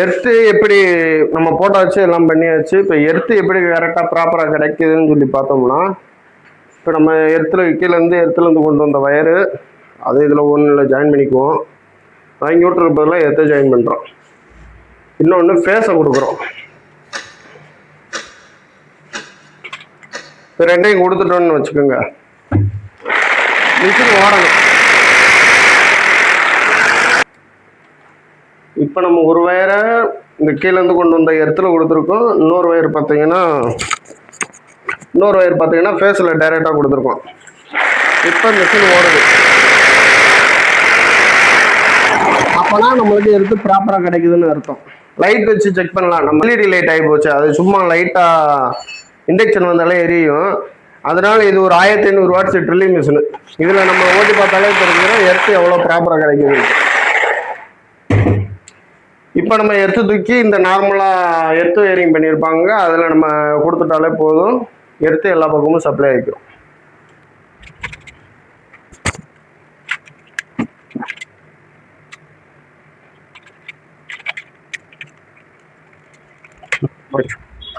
Earth எப்படி நம்ம போட்டாச்சு, எல்லாம் பண்ணியாச்சு. இப்போ எர்த்து எப்படி கரெக்டாக ப்ராப்பராக கிடைக்குதுன்னு சொல்லி பார்த்தோம்னா, இப்போ நம்ம எர்த்துலேருந்து கொண்டு வந்த வயரு அதை இதில் ஒன்றில் ஜாயின் பண்ணிக்குவோம். வாங்கி விட்டுற பதிலாக எர்த்தை ஜாயின் பண்ணுறோம். இன்னொன்று ஃபேஸை கொடுக்குறோம். இப்போ ரெண்டையும் கொடுத்துட்டோன்னு வச்சுக்கோங்க, மிஷின் ஓடணும். இப்போ நம்ம ஒரு வயரை இந்த கீழேருந்து கொண்டு வந்த எர்த்தில் கொடுத்துருக்கோம். இன்னொரு வயர் பார்த்தீங்கன்னா ஃபேஸில் டைரெக்டாக கொடுத்துருக்கோம். இப்போ மிஷின் ஓடுது. அப்போனா நம்மளுக்கு எர்த்து ப்ராப்பராக கிடைக்குதுன்னு அர்த்தம். லைட் வச்சு செக் பண்ணலாம். நம்ம எல்இடி லைட் ஆகி போச்சு, அது சும்மா லைட்டாக இண்டக்ஷன் வந்தாலே எரியும். அதனால இது ஒரு 1500 வாட்ஸ் ட்ரில்லிங் மிஷின். இதில் நம்ம ஓட்டி பார்த்தாலே தெரிஞ்சிடும் எர்த்து எவ்வளோ ப்ராப்பராக கிடைக்குது. இப்போ நம்ம எர்த்து தூக்கி இந்த நார்மலாக எர்த்து ஒயரிங் பண்ணியிருப்பாங்க, அதில் நம்ம கொடுத்துட்டாலே போதும், எர்த்து எல்லா பக்கமும் சப்ளை ஆகிக்கும்.